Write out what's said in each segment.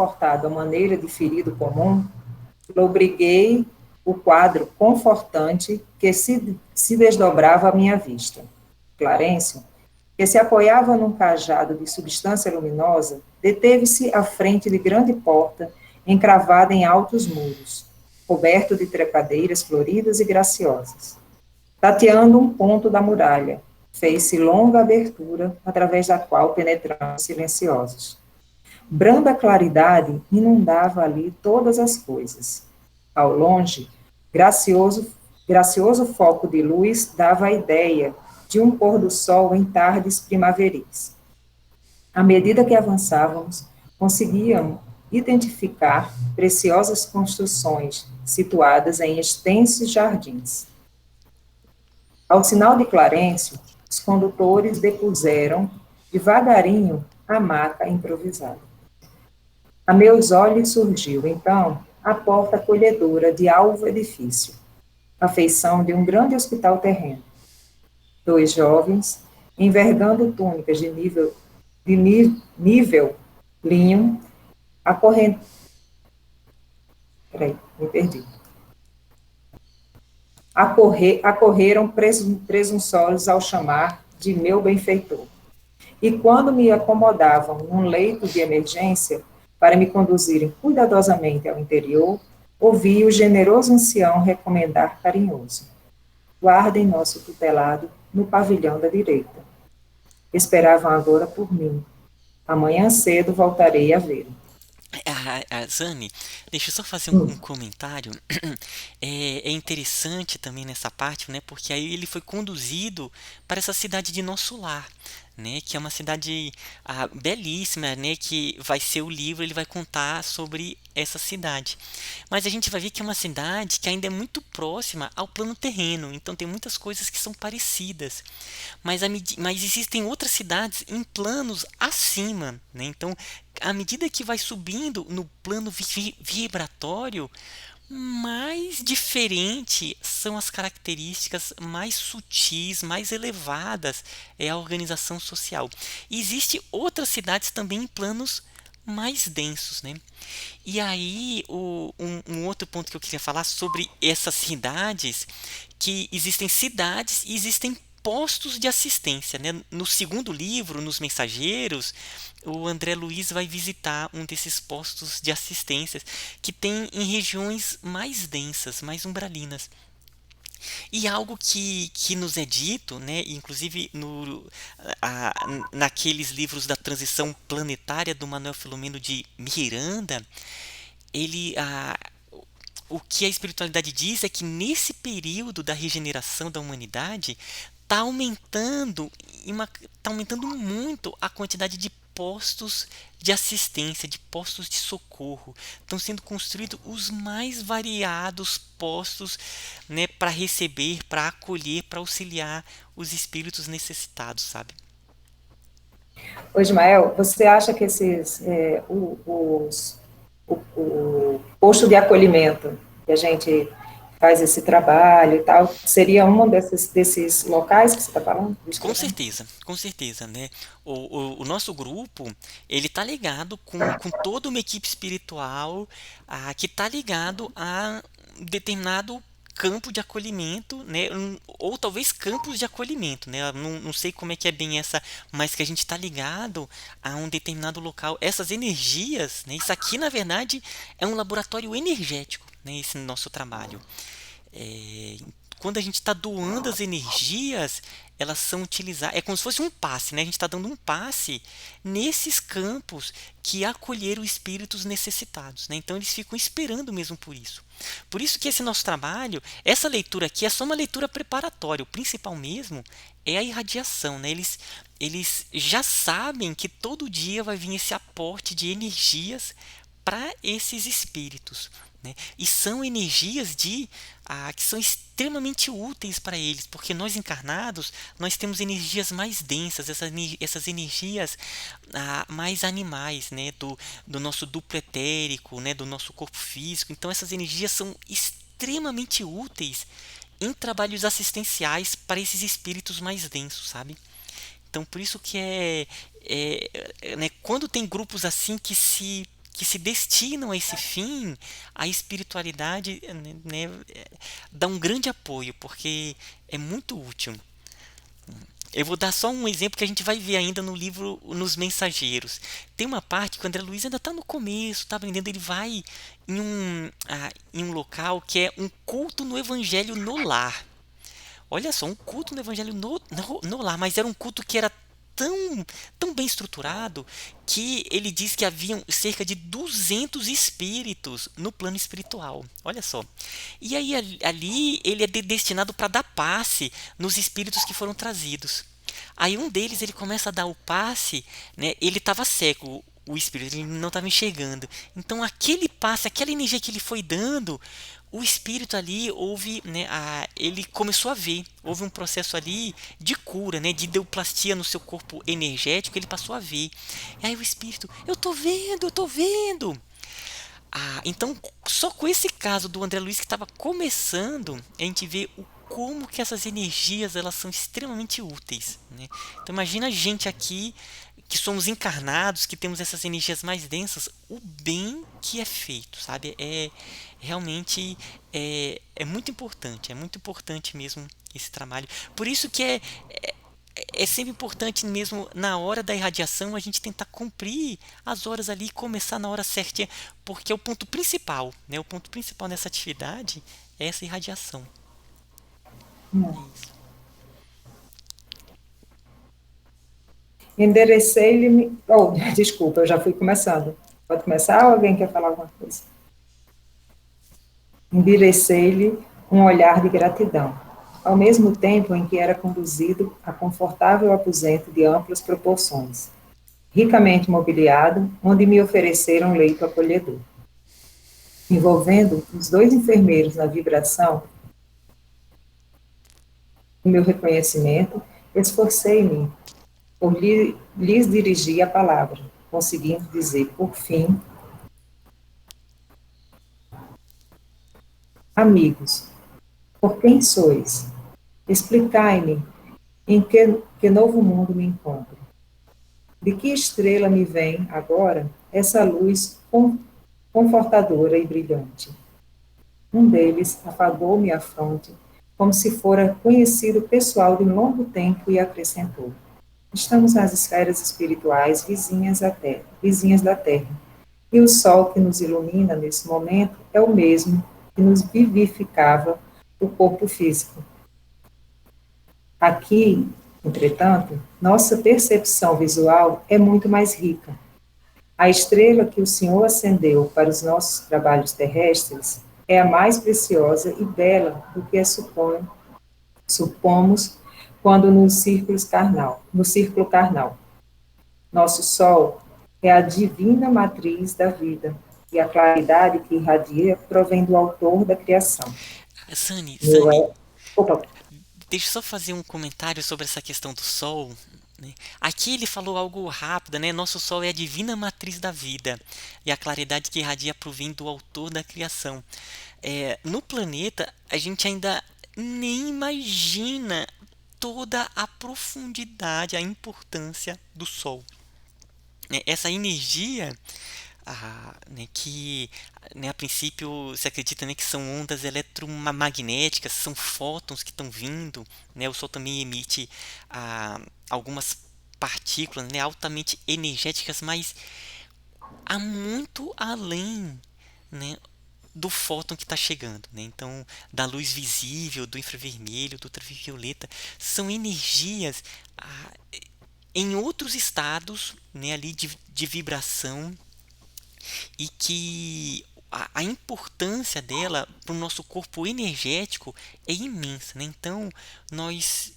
confortado à maneira de ferido comum, lobriguei o quadro confortante que se desdobrava à minha vista. Clarencio, que se apoiava num cajado de substância luminosa, deteve-se à frente de grande porta, encravada em altos muros, coberto de trepadeiras floridas e graciosas. Tateando um ponto da muralha, fez-se longa abertura, através da qual penetramos silenciosos. Branda claridade inundava ali todas as coisas. Ao longe, gracioso foco de luz dava a ideia de um pôr do sol em tardes primaveris. À medida que avançávamos, conseguíamos identificar preciosas construções situadas em extensos jardins. Ao sinal de Clarencio, os condutores depuseram devagarinho a maca improvisada. A meus olhos surgiu, então, a porta acolhedora de alvo edifício, a feição de um grande hospital terreno. Dois jovens, envergando túnicas de nível linho, Peraí, me perdi. Acorreram presunçosos ao chamar de meu benfeitor. E quando me acomodavam num leito de emergência, para me conduzirem cuidadosamente ao interior, ouvi o generoso ancião recomendar carinhoso: guardem nosso tutelado no pavilhão da direita. Esperavam agora por mim. Amanhã cedo voltarei a vê-lo. Zane, deixa eu só fazer um Hum. comentário. É interessante também nessa parte, né? Porque aí ele foi conduzido para essa cidade de Nosso Lar, né? Que é uma cidade belíssima, né? Que vai ser o livro, ele vai contar sobre essa cidade. Mas a gente vai ver que é uma cidade que ainda é muito próxima ao plano terreno, então tem muitas coisas que são parecidas. Mas existem outras cidades em planos acima, né? Então, à medida que vai subindo no plano vibratório, mais diferente são as características, mais sutis, mais elevadas é a organização social. E existe outras cidades também em planos mais densos, né? E aí, um outro ponto que eu queria falar sobre essas cidades, que existem cidades e existem postos de assistência, né? No segundo livro, nos Mensageiros, o André Luiz vai visitar um desses postos de assistência que tem em regiões mais densas, mais umbralinas. E algo que nos é dito, né, inclusive a, naqueles livros da transição planetária do Manuel Filomeno de Miranda, ele, o que a espiritualidade diz é que nesse período da regeneração da humanidade está aumentando muito a quantidade de postos de assistência, de postos de socorro. Estão sendo construídos os mais variados postos, né, para receber, para acolher, para auxiliar os espíritos necessitados, sabe? Ô, Ismael, você acha que o posto de acolhimento, que a gente faz esse trabalho e tal, seria um desses locais que você está falando? Desculpa. Com certeza, né? O nosso grupo, ele tá ligado com toda uma equipe espiritual que tá ligado a determinado campo de acolhimento, né? Ou talvez campos de acolhimento, né? Eu não sei como é que é bem essa, mas que a gente tá ligado a um determinado local. Essas energias, né? Isso aqui, na verdade, é um laboratório energético, né? Esse nosso trabalho. É, quando a gente está doando as energias, elas são utilizadas. É como se fosse um passe, né? A gente está dando um passe nesses campos que acolheram espíritos necessitados, né? Então eles ficam esperando mesmo por isso. Por isso que esse nosso trabalho, essa leitura aqui é só uma leitura preparatória. O principal mesmo é a irradiação, né? Eles já sabem que todo dia vai vir esse aporte de energias para esses espíritos, né? E são energias que são extremamente úteis para eles, porque nós encarnados nós temos energias mais densas, essas energias mais animais, né? Do nosso duplo etérico, né? Do nosso corpo físico. Então essas energias são extremamente úteis em trabalhos assistenciais para esses espíritos mais densos, sabe? Então por isso que né, quando tem grupos assim que que se destinam a esse fim, a espiritualidade, né, dá um grande apoio, porque é muito útil. Eu vou dar só um exemplo que a gente vai ver ainda no livro Nos Mensageiros. Tem uma parte que o André Luiz ainda está no começo, está aprendendo, ele vai em um local que é um culto no evangelho no lar. Olha só, um culto no evangelho no lar, mas era um culto que era tão bem estruturado que ele diz que haviam cerca de 200 espíritos no plano espiritual. Olha só. E aí ali ele é destinado para dar passe nos espíritos que foram trazidos. Aí um deles ele começa a dar o passe, né? Ele estava cego, o espírito, ele não estava enxergando. Então aquele passe, aquela energia que ele foi dando, o espírito ali houve, né, ele começou a ver, houve um processo ali de cura, né, de deoplastia no seu corpo energético, ele passou a ver. E aí o espírito, eu tô vendo, eu tô vendo. Então, só com esse caso do André Luiz que estava começando, a gente vê o como que essas energias elas são extremamente úteis, né? Então imagina a gente aqui que somos encarnados, que temos essas energias mais densas, o bem que é feito, sabe? Realmente é muito importante mesmo esse trabalho. Por isso que é sempre importante mesmo na hora da irradiação a gente tentar cumprir as horas ali e começar na hora certinha, porque é o ponto principal, né? O ponto principal nessa atividade é essa irradiação. É Hum. isso. Enderecei-lhe. Oh, desculpa, eu já fui começando. Pode começar ou alguém quer falar alguma coisa? Enderecei-lhe um olhar de gratidão, ao mesmo tempo em que era conduzido a confortável aposento de amplas proporções, ricamente mobiliado, onde me ofereceram leito acolhedor. Envolvendo os dois enfermeiros na vibração do meu reconhecimento, esforcei-me por lhes dirigir a palavra, conseguindo dizer, por fim, amigos, por quem sois? Explicai-me em que novo mundo me encontro. De que estrela me vem agora essa luz confortadora e brilhante? Um deles afagou-me a fronte, como se fora conhecido pessoal de um longo tempo, e acrescentou: estamos nas esferas espirituais vizinhas da Terra, e o sol que nos ilumina nesse momento é o mesmo que nos vivificava o corpo físico. Aqui, entretanto, nossa percepção visual é muito mais rica. A estrela que o Senhor acendeu para os nossos trabalhos terrestres é a mais preciosa e bela do que supomos quando no círculo carnal. Nosso Sol é a divina matriz da vida, e a claridade que irradia provém do autor da criação. Sani, Opa, deixa eu só fazer um comentário sobre essa questão do Sol. Né? Aqui ele falou algo rápido, né? Nosso Sol é a divina matriz da vida e a claridade que irradia provém do autor da criação. No planeta, a gente ainda nem imagina toda a profundidade, a importância do Sol. Né? Essa energia né, que a princípio se acredita, né, que são ondas eletromagnéticas, são fótons que estão vindo, né, o Sol também emite algumas partículas, né, altamente energéticas, mas há muito além, né, do fóton que está chegando, né? Então, da luz visível, do infravermelho, do ultravioleta, são energias em outros estados, né, ali de vibração, e que a importância dela para o nosso corpo energético é imensa, né? Então, nós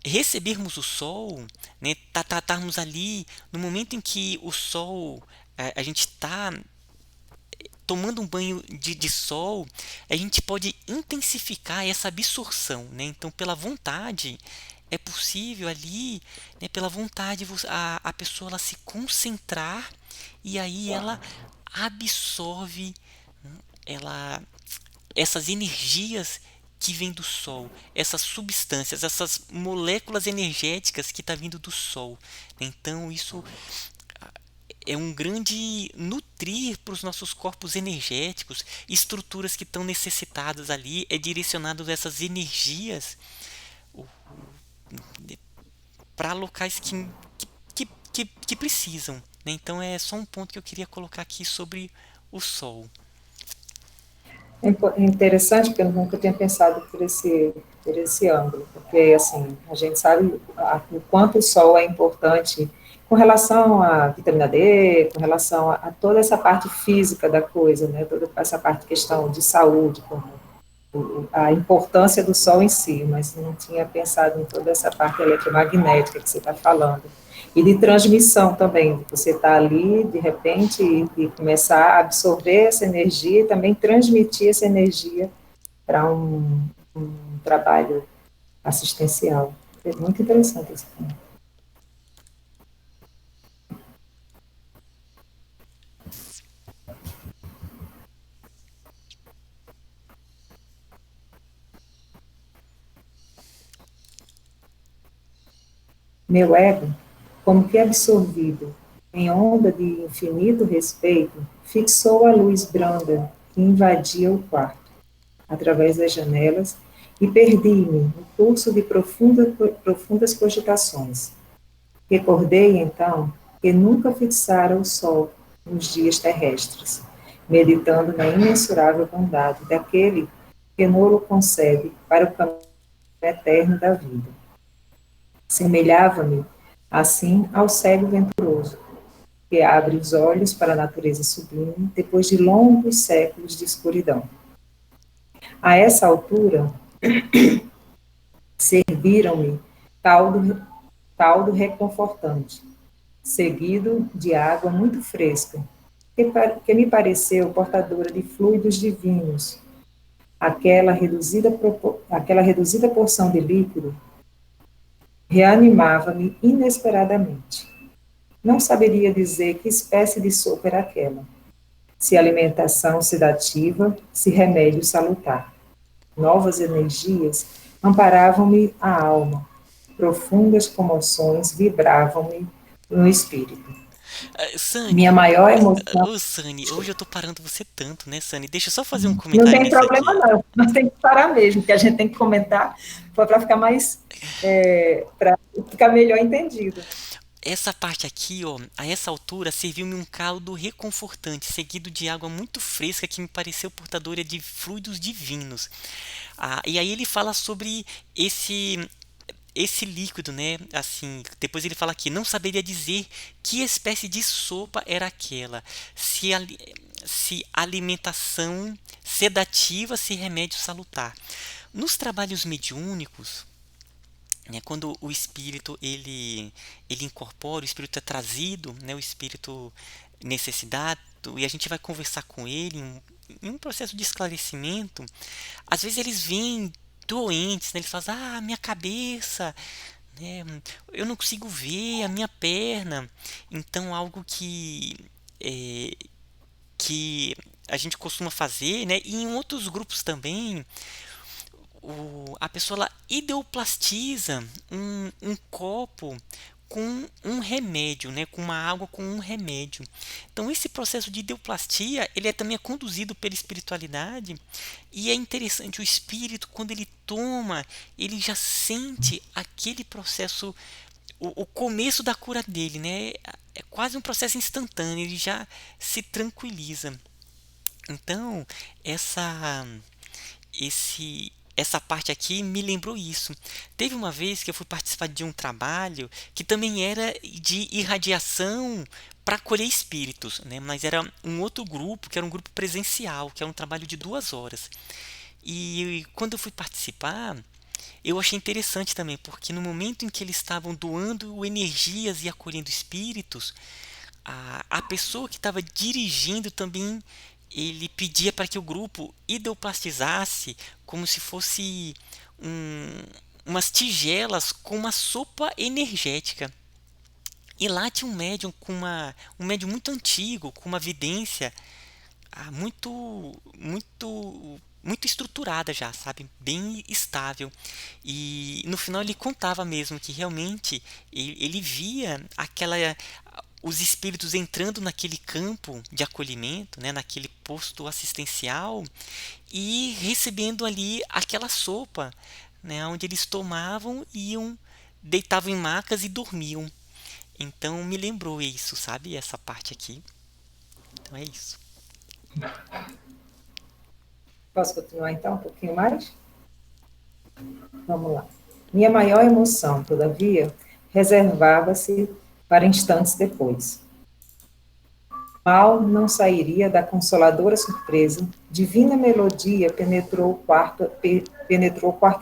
recebermos o sol, né, estarmos ali no momento em que o sol, a gente está tomando um banho de sol, a gente pode intensificar essa absorção, né? Então, pela vontade, é possível ali, né, pela vontade, a pessoa ela se concentrar e aí ela absorve, né, ela, essas energias que vêm do Sol, essas substâncias, essas moléculas energéticas que estão vindo do Sol. Então, isso é um grande nutrir para os nossos corpos energéticos, estruturas que estão necessitadas ali, é direcionado essas energias para locais que precisam, né? Então é só um ponto que eu queria colocar aqui sobre o Sol. É interessante, porque eu nunca tinha pensado por esse ângulo, porque, assim, a gente sabe o quanto o sol é importante com relação à vitamina D, com relação a toda essa parte física da coisa, né, toda essa parte de questão de saúde, como a importância do sol em si, mas não tinha pensado em toda essa parte eletromagnética que você está falando. E de transmissão também, de você estar ali, de repente, e começar a absorver essa energia e também transmitir essa energia para um trabalho assistencial. É muito interessante isso. Meu ego, como que absorvido em onda de infinito respeito, fixou a luz branda que invadia o quarto, através das janelas, e perdi-me no curso de profundas cogitações. Recordei, então, que nunca fixara o sol nos dias terrestres, meditando na imensurável bondade daquele que nolo concebe para o caminho eterno da vida. Semelhava-me, assim, ao cego venturoso, que abre os olhos para a natureza sublime depois de longos séculos de escuridão. A essa altura, serviram-me caldo, caldo reconfortante, seguido de água muito fresca, que me pareceu portadora de fluidos divinos. Aquela reduzida porção de líquido reanimava-me inesperadamente. Não saberia dizer que espécie de sopa era aquela, se alimentação sedativa, se remédio salutar. Novas energias amparavam-me a alma, profundas comoções vibravam-me no espírito. Minha Sani, maior emoção. ô Sani, hoje eu tô parando você tanto, né, Sani? Deixa eu só fazer um Não comentário tem nisso problema, aqui. não. Nós temos que parar mesmo, que a gente tem que comentar para ficar mais. Para ficar melhor entendido. Essa parte aqui, ó, a essa altura, serviu-me um caldo reconfortante, seguido de água muito fresca que me pareceu portadora de fluidos divinos. E aí ele fala sobre esse líquido, né? Assim, depois ele fala aqui, não saberia dizer que espécie de sopa era aquela, se alimentação sedativa, se remédio salutar. Nos trabalhos mediúnicos, né, quando o espírito ele incorpora, o espírito é trazido, né, o espírito necessitado, e a gente vai conversar com ele em um processo de esclarecimento, às vezes eles vêm doentes, né, eles falam, minha cabeça, né, eu não consigo ver a minha perna, então algo é, que a gente costuma fazer, né, e em outros grupos também, a pessoa ela ideoplastiza um copo com um remédio, né, com uma água com um remédio. Então esse processo de ideoplastia ele também é conduzido pela espiritualidade e é interessante o espírito quando ele toma ele já sente aquele processo o começo da cura dele, né? É quase um processo instantâneo, ele já se tranquiliza. Então essa essa parte aqui me lembrou isso. Teve uma vez que eu fui participar de um trabalho que também era de irradiação para colher espíritos, né? Mas era um outro grupo, que era um grupo presencial, que era um trabalho de 2 horas. E quando eu fui participar, eu achei interessante também, porque no momento em que eles estavam doando energias e acolhendo espíritos, a pessoa que estava dirigindo também ele pedia para que o grupo ideoplastizasse como se fosse umas tigelas com uma sopa energética. E lá tinha um médium um médium muito antigo, com uma vidência muito estruturada já, sabe? Bem estável. E no final ele contava mesmo que realmente ele via os espíritos entrando naquele campo de acolhimento, né, naquele posto assistencial e recebendo ali aquela sopa, né, onde eles tomavam, iam, deitavam em macas e dormiam. Então me lembrou isso, sabe? Essa parte aqui. Então é isso. Posso continuar então um pouquinho mais? Vamos lá. Minha maior emoção, todavia, reservava-se para instantes depois. Mal não sairia da consoladora surpresa, divina melodia penetrou o quarto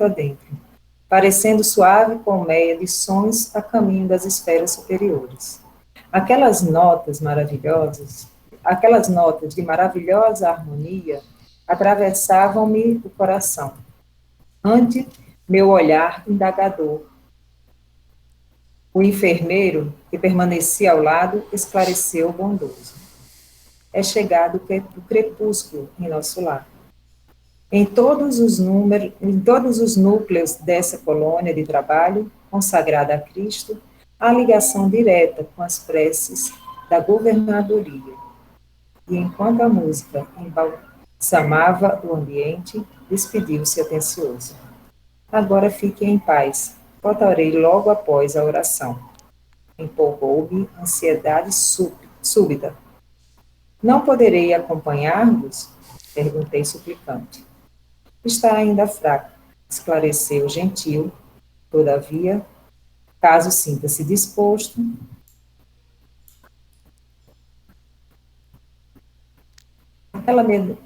adentro, parecendo suave colmeia de sons a caminho das esferas superiores. Aquelas notas maravilhosas, aquelas notas de maravilhosa harmonia atravessavam-me o coração. Ante meu olhar indagador, o enfermeiro, que permanecia ao lado, esclareceu bondoso. É chegado o crepúsculo em nosso lar. Em todos os núcleos dessa colônia de trabalho, consagrada a Cristo, há ligação direta com as preces da governadoria. E enquanto a música embalsamava o ambiente, despediu-se atencioso. Agora fique em paz. Voltarei logo após a oração. Empolgou-me ansiedade súbita. Não poderei acompanhar-vos? Perguntei suplicante. Está ainda fraco, esclareceu gentil. Todavia, caso sinta-se disposto,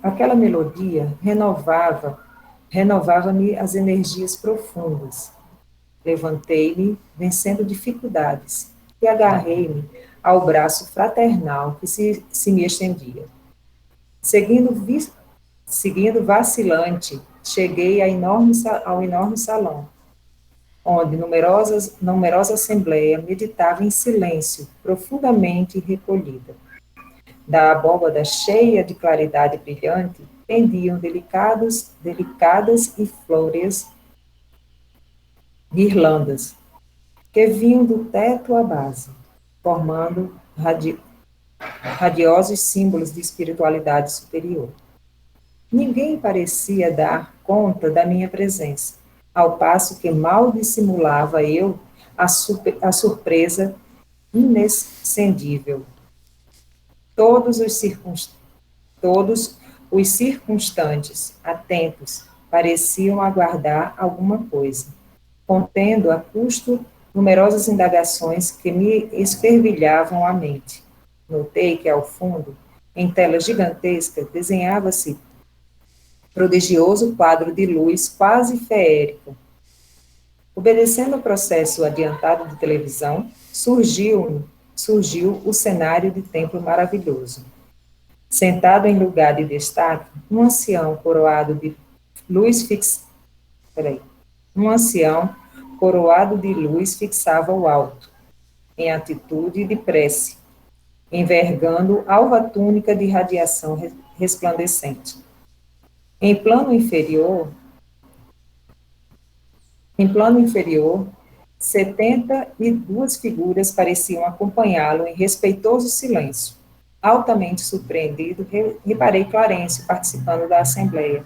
aquela melodia renovava-me as energias profundas. Levantei-me, vencendo dificuldades, e agarrei-me ao braço fraternal que se me estendia. Seguindo vacilante, cheguei ao enorme salão, onde numerosa assembleia meditava em silêncio, profundamente recolhida. Da abóbada cheia de claridade brilhante, pendiam delicadas e flores guirlandas, que vinham do teto à base, formando radiosos símbolos de espiritualidade superior. Ninguém parecia dar conta da minha presença, ao passo que mal dissimulava eu a surpresa inexcedível. Todos os circunstantes, atentos, pareciam aguardar alguma coisa, contendo a custo numerosas indagações que me esfervilhavam a mente. Notei que, ao fundo, em tela gigantesca, desenhava-se prodigioso quadro de luz quase feérico. Obedecendo ao processo adiantado de televisão, surgiu o cenário de templo maravilhoso. Sentado em lugar de destaque, um ancião coroado de luz um ancião coroado de luz fixava o alto, em atitude de prece, envergando alva túnica de radiação resplandecente. Em plano inferior, 72 figuras pareciam acompanhá-lo em respeitoso silêncio. Altamente surpreendido, reparei Clarencio participando da assembleia,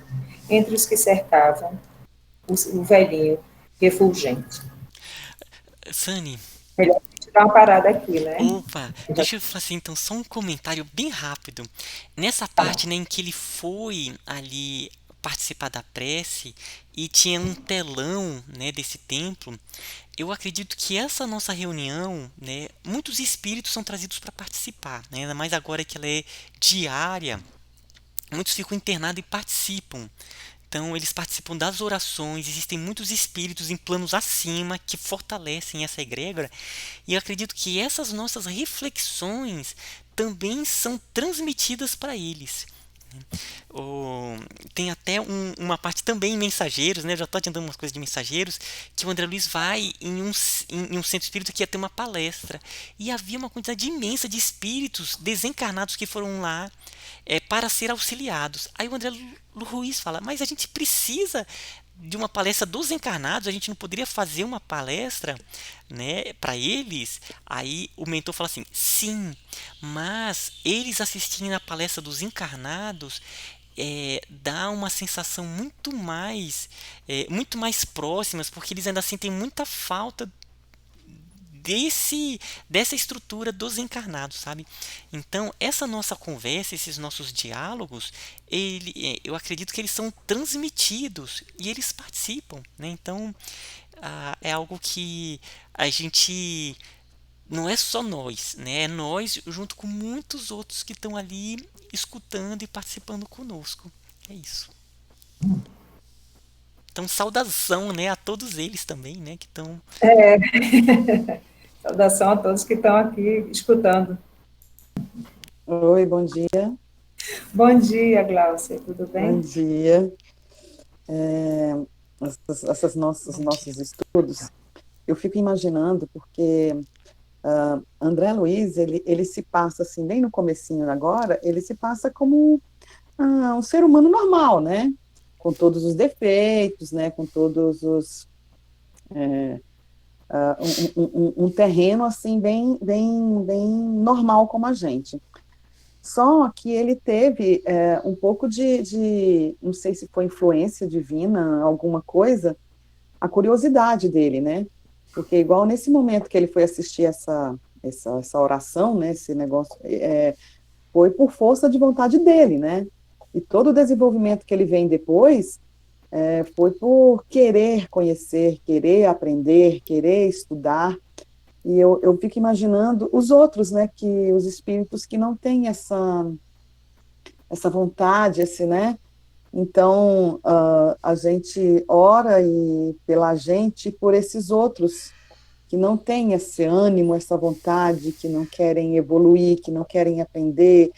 entre os que cercavam o velhinho refulgente. Sani, Melhor a gente dar uma parada aqui, né? opa, deixa eu fazer então só um comentário bem rápido. Nessa parte, né, em que ele foi ali participar da prece e tinha um telão, né, desse templo, eu acredito que essa nossa reunião, né, muitos espíritos são trazidos para participar, né, ainda mais agora que ela é diária, muitos ficam internados e participam. Então, eles participam das orações, existem muitos espíritos em planos acima que fortalecem essa egrégora, e eu acredito que essas nossas reflexões também são transmitidas para eles. Tem até uma parte também em Mensageiros, né? Eu já estou adiantando umas coisas de Mensageiros, que o André Luiz vai em um centro espírita que ia ter uma palestra. E havia uma quantidade imensa de espíritos desencarnados que foram lá para ser auxiliados. Aí o André Luiz fala, mas a gente precisa de uma palestra dos encarnados, a gente não poderia fazer uma palestra, né, para eles? Aí o mentor fala assim: sim, mas eles assistirem na palestra dos encarnados dá uma sensação muito mais próximas, porque eles ainda sentem muita falta desse dessa estrutura dos encarnados, sabe? Então, essa nossa conversa, esses nossos diálogos, eu acredito que eles são transmitidos e eles participam, né? Então, é algo que a gente não é só nós, né? É nós junto com muitos outros que estão ali escutando e participando conosco. É isso. Então, saudação, né, a todos eles também, né, que estão. É, saudação a todos que estão aqui escutando. Oi, bom dia. Bom dia, Glaucia, tudo Bom bem? dia. É, Esses Bom dia. nossos estudos, eu fico imaginando, porque André Luiz, ele se passa, assim, bem no comecinho agora, ele se passa como um ser humano normal, né? Com todos os defeitos, né? Com todos os... um terreno, assim, bem normal como a gente. Só que ele teve um pouco não sei se foi influência divina, alguma coisa, a curiosidade dele, né? Porque igual nesse momento que ele foi assistir essa oração, né? Esse negócio, foi por força de vontade dele, né? E todo o desenvolvimento que ele vem depois foi por querer conhecer, querer aprender, querer estudar. E eu fico imaginando os outros, né? Que os espíritos que não têm essa vontade, né? Então, a gente ora pela gente e por esses outros que não têm esse ânimo, essa vontade, que não querem evoluir, que não querem aprender,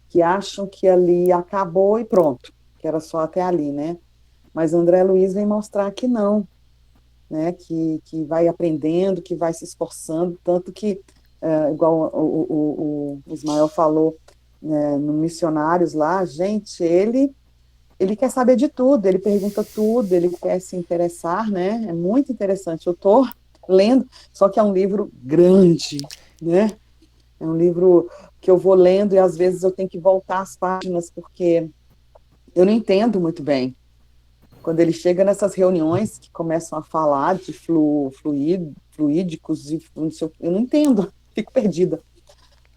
que acham que ali acabou e pronto, que era só até ali, né? Mas André Luiz vem mostrar que não, né? Que vai aprendendo, que vai se esforçando, tanto que, igual o Ismael falou, né, no Missionários lá, gente, ele quer saber de tudo, ele pergunta tudo, ele quer se interessar, né? É muito interessante. Eu estou lendo, só que é um livro grande, né? É um livro que eu vou lendo e às vezes eu tenho que voltar às páginas porque eu não entendo muito bem. Quando ele chega nessas reuniões que começam a falar de fluídicos, eu não entendo, fico perdida.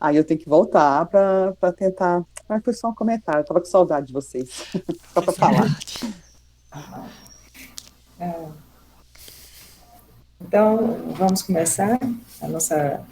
Aí eu tenho que voltar para tentar. Mas foi só um comentário, eu estava com saudade de vocês, só Que para falar. saudade. Então, vamos começar a nossa